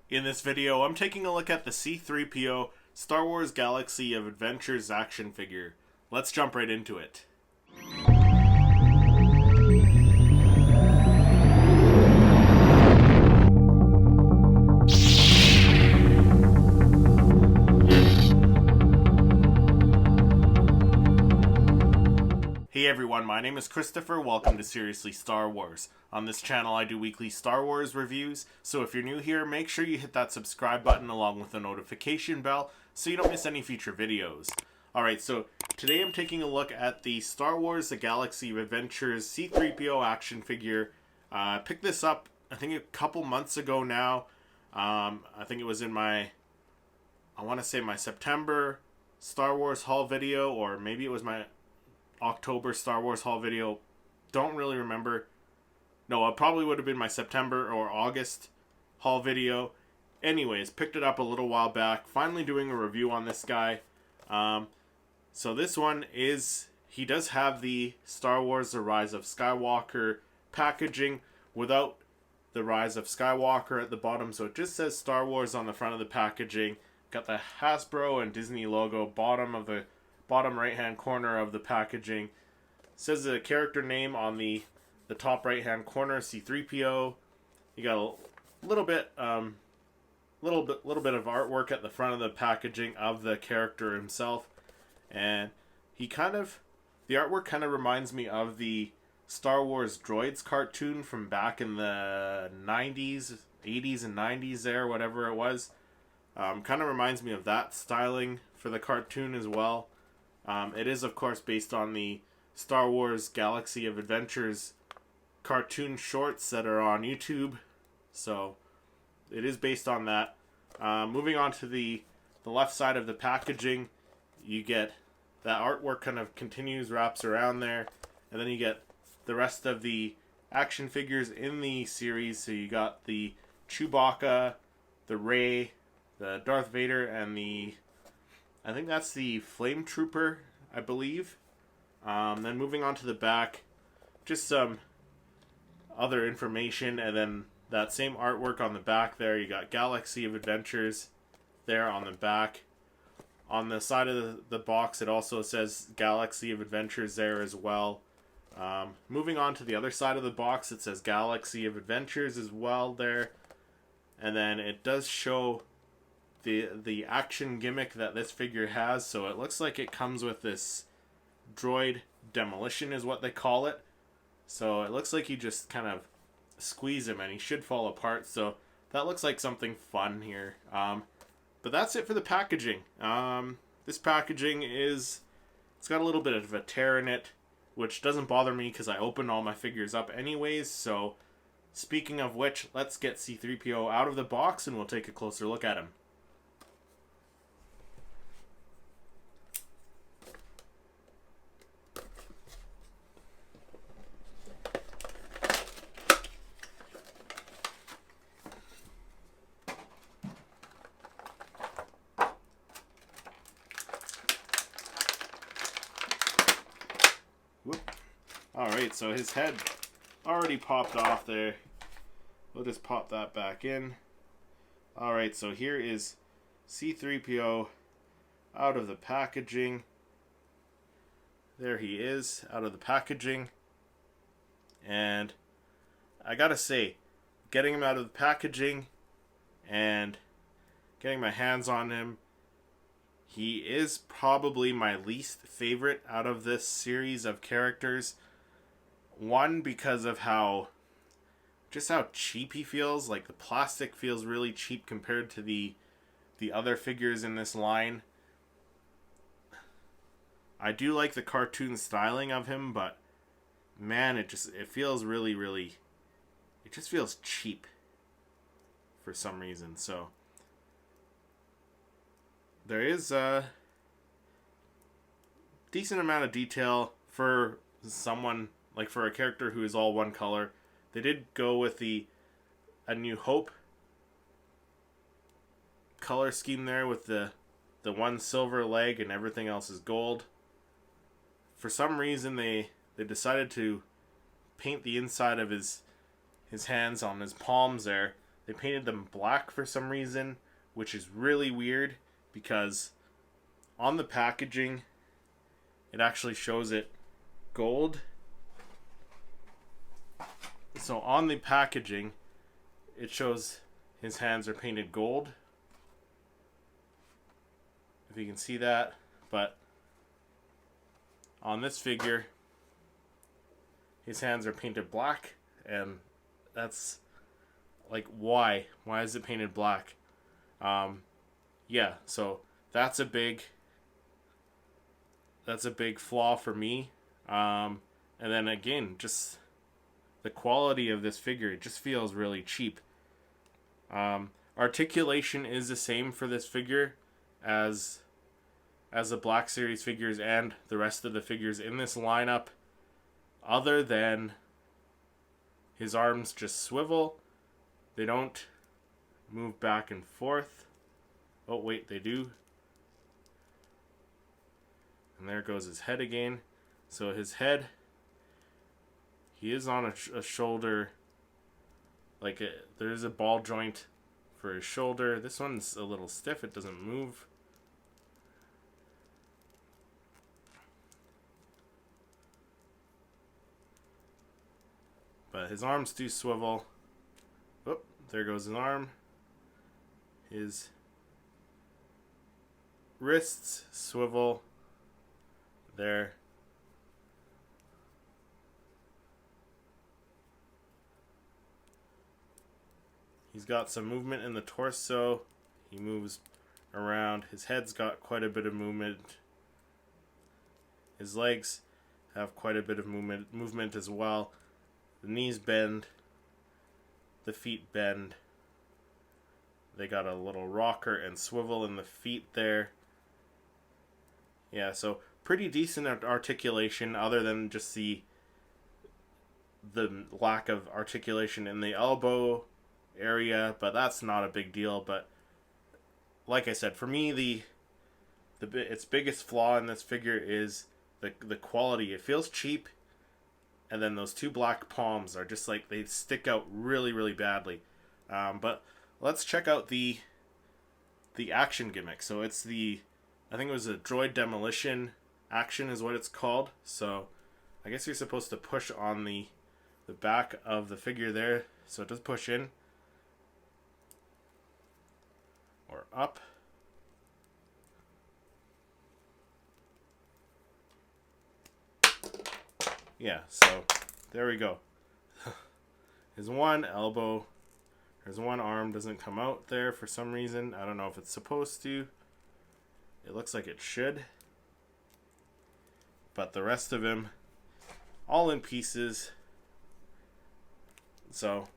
In this video, I'm taking a look at the C-3PO Star Wars Galaxy of Adventures action figure. Let's jump right into it. Hey everyone, my name is Christopher. Welcome to Seriously Star Wars. On this channel I do weekly Star Wars reviews, so if you're new here, make sure you hit that subscribe button along with the notification bell so you don't miss any future videos. Alright, so today I'm taking a look at the Star Wars The Galaxy of Adventures C-3PO action figure. I picked this up, I think a couple months ago now. I think it was in my, I want to say my September Star Wars haul video, or maybe it was my October Star Wars haul video. Don't really remember. No, it probably would have been my September or August haul video. Anyways, picked it up a little while back. Finally doing a review on this guy. So this one is, he does have the Star Wars The Rise of Skywalker packaging without the Rise of Skywalker at the bottom. So it just says Star Wars on the front of the packaging. Got the Hasbro and Disney logo bottom right hand corner of the packaging. It says the character name on the top right hand corner, C-3PO. You got a little bit of artwork at the front of the packaging of the character himself, and the artwork kind of reminds me of the Star Wars Droids cartoon from back in the 90s, 80s and 90s there, whatever it was. Kind of reminds me of that styling for the cartoon as well. It is, of course, based on the Star Wars Galaxy of Adventures cartoon shorts that are on YouTube. So, it is based on that. Moving on to the left side of the packaging, you get that artwork kind of continues, wraps around there. And then you get the rest of the action figures in the series. So you got the Chewbacca, the Rey, the Darth Vader, and I think that's the Flame Trooper, I believe. Then moving on to the back, just some other information, and then that same artwork on the back there. You got Galaxy of Adventures there on the back. On the side of the box, it also says Galaxy of Adventures there as well. Moving on to the other side of the box, it says Galaxy of Adventures as well there. And then it does show the action gimmick that this figure has. So it looks like it comes with this droid demolition is what they call it. So it looks like you just kind of squeeze him and he should fall apart. So that looks like something fun here. But that's it for the packaging. This packaging it's got a little bit of a tear in it, which doesn't bother me because I open all my figures up anyways. So speaking of which, let's get C-3PO out of the box and we'll take a closer look at him. Alright, so his head already popped off there. We'll just pop that back in. Alright, so here is C-3PO out of the packaging. There he is, out of the packaging. And I gotta say, getting him out of the packaging and getting my hands on him, he is probably my least favorite out of this series of characters. One, because of how cheap he feels. Like the plastic feels really cheap compared to the other figures in this line. I do like the cartoon styling of him, but man, it feels really, it just feels cheap for some reason. So there is a decent amount of detail for someone, like for a character who is all one color. They did go with A New Hope color scheme there with the one silver leg and everything else is gold. For some reason they decided to paint the inside of his hands on his palms there they painted them black for some reason, which is really weird because on the packaging it actually shows it gold. So on the packaging it shows his hands are painted gold, if you can see that, but on this figure his hands are painted black, and that's like, why is it painted black? Yeah, so that's a big flaw for me. And then again, just the quality of this figure, it just feels really cheap. Articulation is the same for this figure as the Black Series figures and the rest of the figures in this lineup, other than his arms just swivel. They don't move back and forth. Oh wait, they do. And there goes his head again. So his head, he is on a shoulder, like there's a ball joint for his shoulder. This one's a little stiff, it doesn't move. But his arms do swivel. Oh, there goes his arm. His wrists swivel. There. He's got some movement in the torso. He moves around. His head's got quite a bit of movement. His legs have quite a bit of movement as well. The knees bend. The feet bend. They got a little rocker and swivel in the feet there. Yeah, so pretty decent articulation, other than just the lack of articulation in the elbow area, but that's not a big deal. But like I said, for me, its biggest flaw in this figure is the quality. It feels cheap, and then those two black palms are just like, they stick out really, really badly. But let's check out the action gimmick. So it's I think it was a droid demolition action is what it's called. So I guess you're supposed to push on the back of the figure there, so it does push in or up. Yeah, so there we go. His one elbow, his one arm doesn't come out there for some reason. I don't know if it's supposed to. It looks like it should. But the rest of him, all in pieces. So,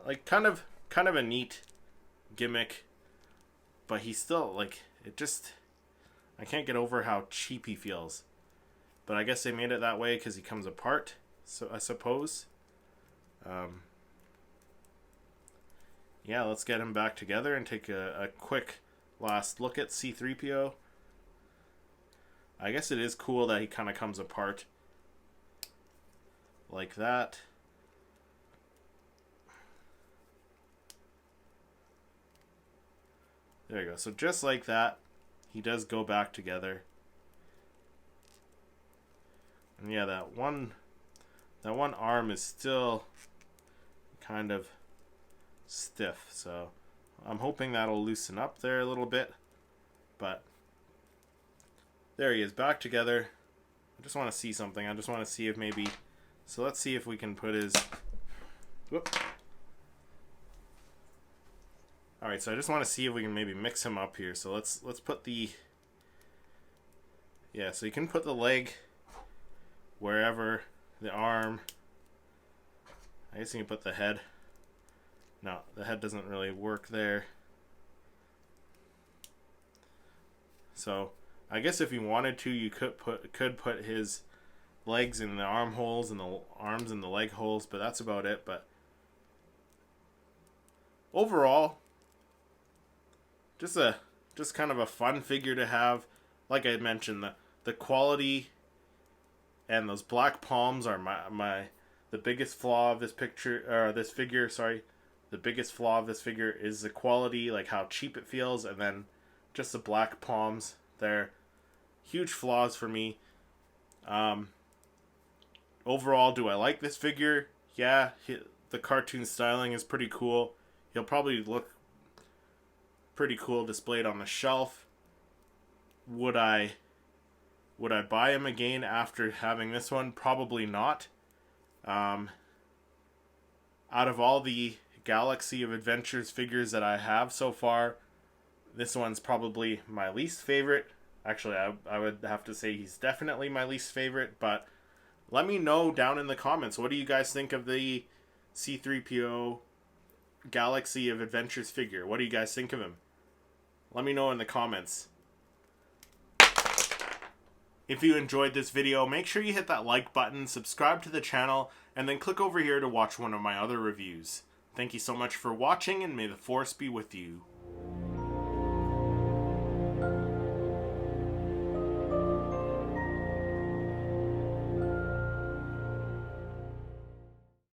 like, kind of a neat gimmick. But he's still, like, I can't get over how cheap he feels. But I guess they made it that way because he comes apart, so I suppose. Yeah, let's get him back together and take a quick last look at C-3PO. I guess it is cool that he kind of comes apart like that. There you go. So just like that, he does go back together. And yeah, that one arm is still kind of stiff. So I'm hoping that'll loosen up there a little bit. But there he is, back together. I just want to see something. I just want to see if maybe... So let's see if we can put his... Whoop. Alright, so I just want to see if we can maybe mix him up here. So let's put the... Yeah, so you can put the leg wherever, the arm. I guess you can put the head. No, the head doesn't really work there. So I guess if you wanted to, you could put his legs in the armholes and the arms in the leg holes, but that's about it. But overall, just kind of a fun figure to have. Like I mentioned, the quality and those black palms are the biggest flaw of this picture, or this figure. Sorry, the biggest flaw of this figure is the quality, like how cheap it feels, and then just the black palms. They're huge flaws for me. Overall, do I like this figure? Yeah, the cartoon styling is pretty cool. He'll probably look pretty cool displayed on the shelf. Would I buy him again after having this one? Probably not. Out of all the Galaxy of Adventures figures that I have so far, this one's probably my least favorite. Actually, I would have to say he's definitely my least favorite, but let me know down in the comments, what do you guys think of the C-3PO Galaxy of Adventures figure? What do you guys think of him? Let me know in the comments. If you enjoyed this video, make sure you hit that like button, subscribe to the channel, and then click over here to watch one of my other reviews. Thank you so much for watching, and may the Force be with you.